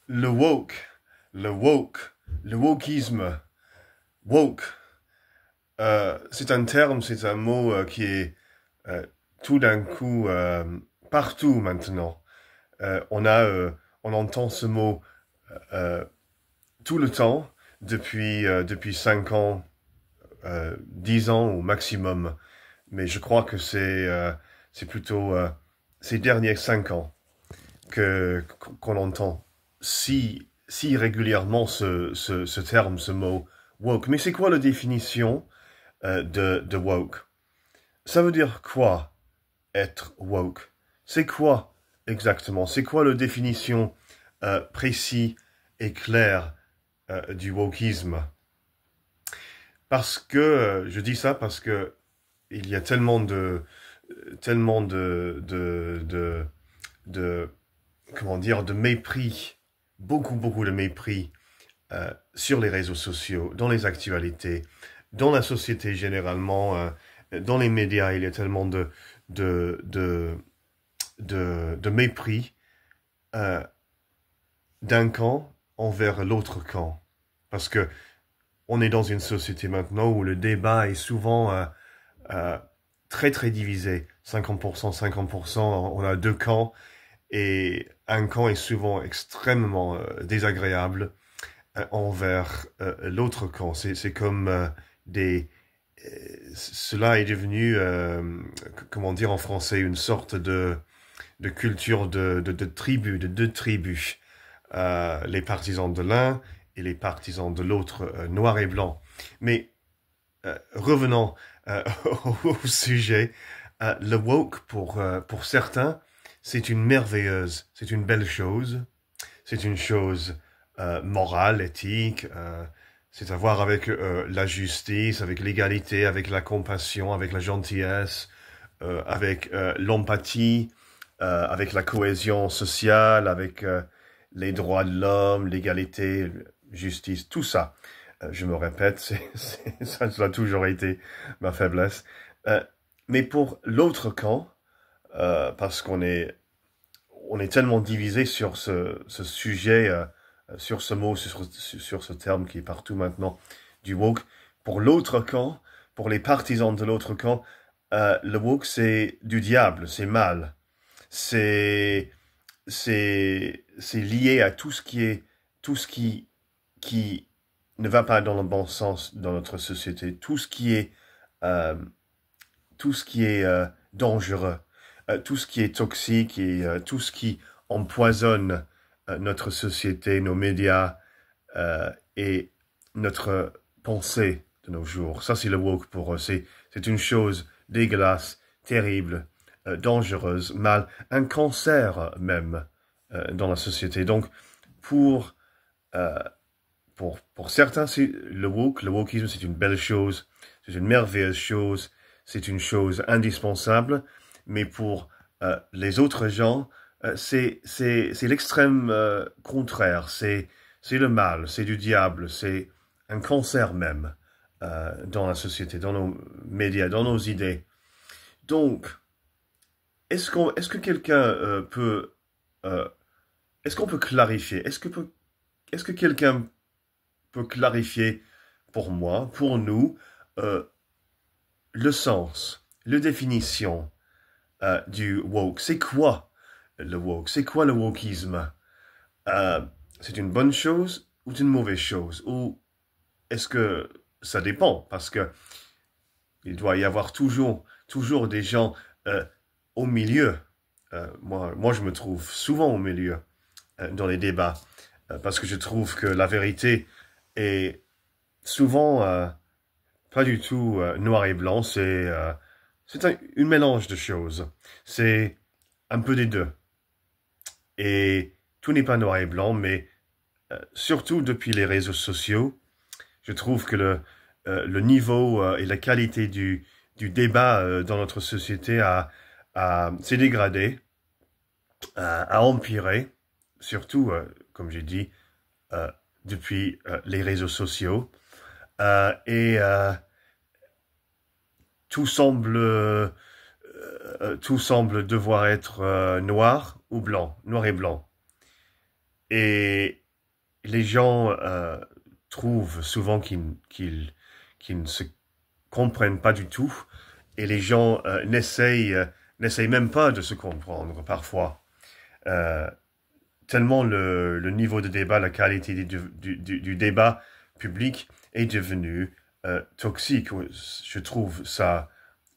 Le woke, le woke, le wokisme, woke, c'est un terme, c'est un mot qui est euh, tout d'un coup partout maintenant. On entend ce mot euh, tout le temps depuis 5 ans, 10 ans au maximum. Mais je crois que c'est plutôt ces derniers 5 ans que qu'on entend si régulièrement ce terme, ce mot woke. Mais c'est quoi la définition de woke? Ça veut dire quoi être woke? C'est quoi exactement? C'est quoi la définition précise et claire du wokisme? Parce que je dis ça parce que il y a tellement de comment dire, de mépris, beaucoup de mépris sur les réseaux sociaux, dans les actualités, dans la société généralement, dans les médias, il y a tellement de, de, de mépris euh, d'un camp envers l'autre camp. Parce que on est dans une société maintenant où le débat est souvent euh, très divisé. 50%, 50%, on a deux camps. Et un camp est souvent extrêmement désagréable envers l'autre camp. C'est comme cela est devenu, comment dire en français, une sorte de culture de tribu, de deux tribus. Les partisans de l'un et les partisans de l'autre, noir et blanc. Mais revenons au sujet. Le woke, pour certains, c'est une merveilleuse, c'est une belle chose, c'est une chose morale, éthique, c'est à voir avec la justice, avec l'égalité, avec la compassion, avec la gentillesse, avec l'empathie, avec la cohésion sociale, avec les droits de l'homme, l'égalité, justice, tout ça. Je me répète, ça a toujours été ma faiblesse. Euh, mais pour l'autre camp, parce on est tellement divisé sur ce sujet, sur ce mot, sur ce terme qui est partout maintenant, du woke. Pour l'autre camp, pour les partisans de l'autre camp, le woke c'est du diable, c'est mal, c'est c'est lié à tout ce qui ne va pas dans le bon sens dans notre société, euh, tout ce qui est dangereux, tout ce qui est toxique et tout ce qui empoisonne notre société, nos médias et notre pensée de nos jours. Ça, c'est le woke pour eux. C'est une chose dégueulasse, terrible, dangereuse, mal, un cancer même dans la société. Donc, pour euh, pour certains, c'est le wokisme, c'est une belle chose, c'est une merveilleuse chose, c'est une chose indispensable, mais pour les autres gens, c'est l'extrême contraire, c'est le mal, c'est du diable, c'est un cancer même dans la société, dans nos médias, dans nos idées. Donc, est-ce que quelqu'un euh, est-ce qu'on peut clarifier, est-ce que quelqu'un peut clarifier pour moi, pour nous, euh, le sens, la définition du woke. C'est quoi le woke? C'est quoi le wokisme? Euh, c'est une bonne chose ou une mauvaise chose? Ou est-ce que ça dépend? Parce que il doit y avoir toujours des gens au milieu. Moi, je me trouve souvent au milieu dans les débats parce que je trouve que la vérité est souvent pas du tout noir et blanc, c'est une mélange de choses. C'est un peu des deux. Et tout n'est pas noir et blanc, mais surtout depuis les réseaux sociaux, je trouve que le niveau et la qualité du débat dans notre société s'est dégradé, a empiré, surtout, comme j'ai dit, euh, depuis les réseaux sociaux. Et tout semble tout semble devoir être noir ou blanc, noir et blanc. Et les gens trouvent souvent qu'ils ne se comprennent pas du tout, et les gens n'essayent même pas de se comprendre parfois. Euh, Tellement le niveau de débat, la qualité du débat public est devenu toxique. Je trouve ça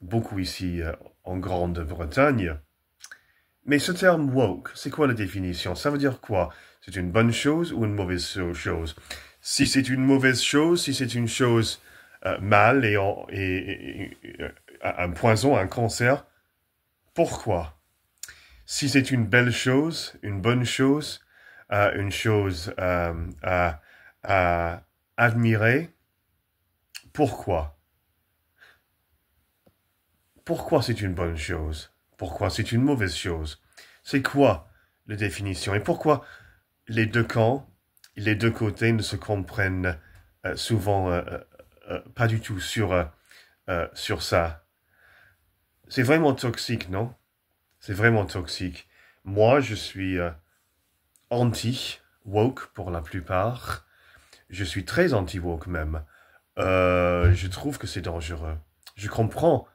beaucoup ici en Grande-Bretagne. Mais ce terme woke, c'est quoi la définition? Ça veut dire quoi? C'est une bonne chose ou une mauvaise chose? Si c'est une mauvaise chose, si c'est une chose mal et un poison, un cancer, pourquoi? Si c'est une belle chose, une bonne chose, une chose à admirer, pourquoi? Pourquoi c'est une bonne chose? Pourquoi c'est une mauvaise chose? C'est quoi la définition? Et pourquoi les deux camps, les deux côtés ne se comprennent souvent pas du tout sur ça? C'est vraiment toxique, non? C'est vraiment toxique. Moi, je suis anti-woke pour la plupart. Je suis très anti-woke même. Je trouve que c'est dangereux. Je comprends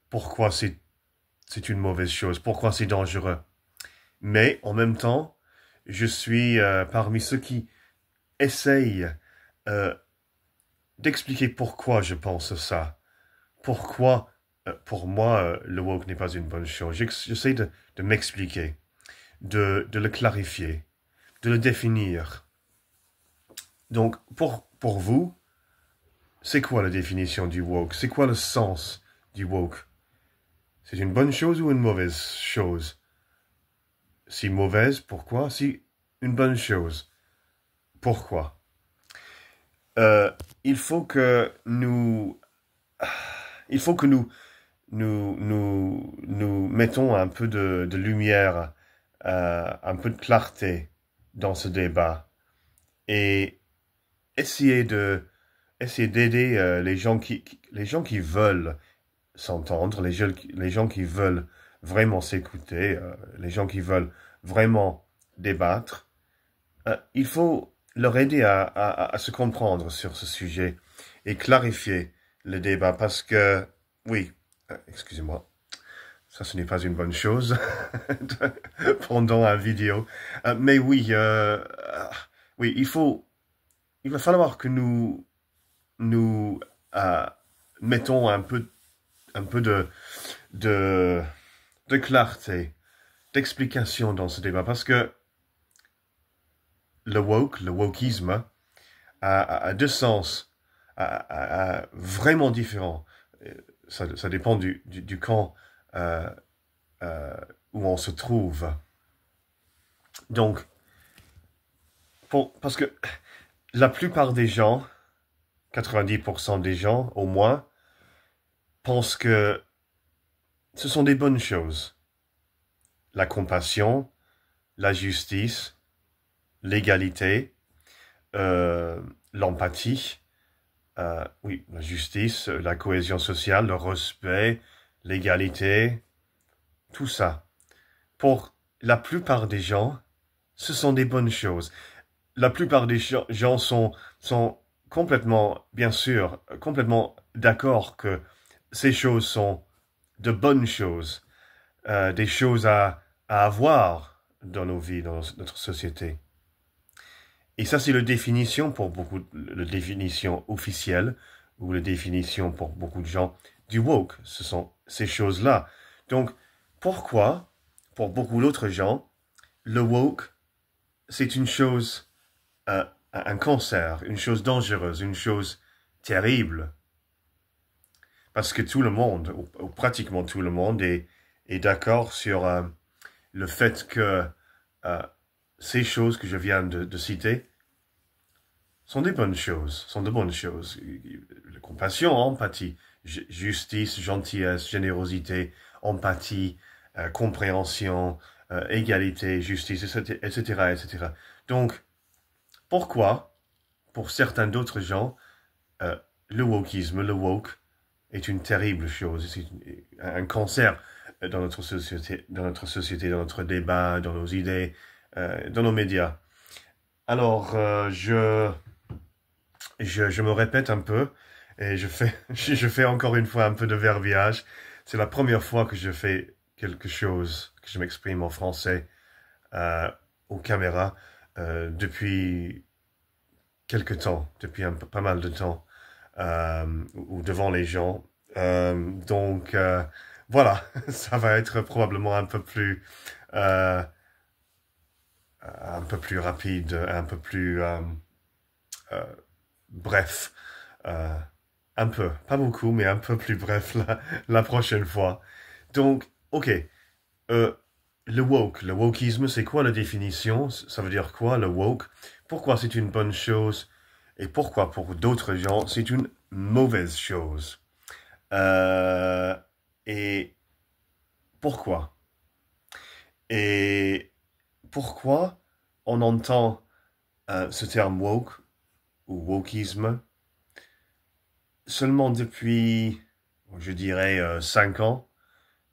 pourquoi c'est une mauvaise chose, pourquoi c'est dangereux. Mais en même temps, je suis parmi ceux qui essayent d'expliquer pourquoi je pense ça. Pourquoi, pour moi, le woke n'est pas une bonne chose. J'essaie de m'expliquer, de le clarifier, de le définir. Donc, pour vous, c'est quoi la définition du woke? C'est quoi le sens du woke? C'est une bonne chose ou une mauvaise chose? Si mauvaise, pourquoi? Si une bonne chose, pourquoi? Il faut que nous nous mettons un peu de lumière, un peu de clarté dans ce débat et essayer d'aider les gens qui veulent s'entendre, les gens qui veulent vraiment s'écouter, les gens qui veulent vraiment débattre. Il faut leur aider à se comprendre sur ce sujet et clarifier le débat parce que, oui, excusez-moi, ça ce n'est pas une bonne chose pendant une vidéo. Mais oui, oui, il va falloir que nous mettons un peu de clarté, d'explication dans ce débat parce que le wokisme a deux sens vraiment différents. Ça dépend du camp où on se trouve. Donc, parce que la plupart des gens, 90% des gens au moins, pensent que ce sont des bonnes choses. La compassion, la justice, l'égalité, l'empathie, oui, la justice, la cohésion sociale, le respect, l'égalité, tout ça. Pour la plupart des gens, ce sont des bonnes choses. La plupart des gens sont complètement, bien sûr, complètement d'accord que ces choses sont de bonnes choses, des choses à avoir dans nos vies, dans notre société. Et ça, c'est la définition pour beaucoup, la définition officielle, ou la définition pour beaucoup de gens du woke. Ce sont ces choses-là. Donc, pourquoi, pour beaucoup d'autres gens, le woke, c'est une chose, un cancer, une chose dangereuse, une chose terrible? Parce que tout le monde, ou pratiquement tout le monde, est d'accord sur le fait que ces choses que je viens de citer sont des bonnes choses, sont de bonnes choses. La compassion, empathie, justice, gentillesse, générosité, empathie, compréhension, égalité, justice, etc., etc. Donc, pourquoi, pour certains d'autres gens, le wokisme, le woke, est une terrible chose, c'est un cancer dans notre société, dans notre débat, dans nos idées, dans nos médias. Alors, je me répète un peu et je fais, je fais encore une fois un peu de verbiage. C'est la première fois que je fais quelque chose, que je m'exprime en français euh, aux caméras depuis quelque temps, depuis pas mal de temps, ou devant les gens. Voilà, ça va être probablement euh, un peu plus rapide, un peu plus euh, bref. Euh, un peu, pas beaucoup, mais un peu plus bref la prochaine fois. Donc, ok. Euh, le wokisme, c'est quoi la définition? Ça veut dire quoi, le woke? Pourquoi c'est une bonne chose? Et pourquoi, pour d'autres gens, c'est une mauvaise chose? Euh, et pourquoi? Et pourquoi on entend ce terme woke ou wokisme seulement depuis, je dirais, 5 ans,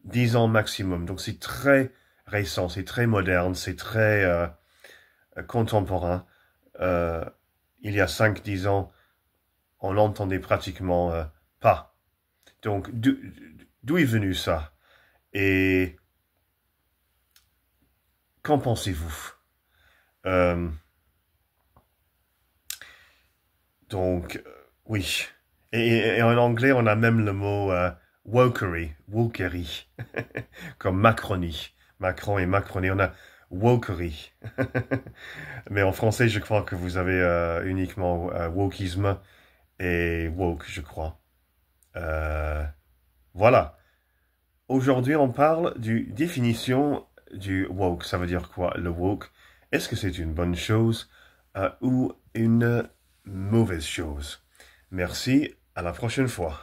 10 ans maximum. Donc c'est très récent, c'est très moderne, c'est très contemporain. Euh, il y a 5 10 ans, on l'entendait pratiquement pas. Donc d'où est venu ça? Et qu'en pensez-vous? Euh, oui. Et en anglais, on a même le mot wokery, comme Macronie. Macron et Macronie, on a wokery. Mais en français, je crois que vous avez uniquement wokisme et woke, je crois. Euh, voilà. Aujourd'hui, on parle du définition du woke. Ça veut dire quoi, le woke? Est-ce que c'est une bonne chose ou une mauvaise chose? Merci, à la prochaine fois.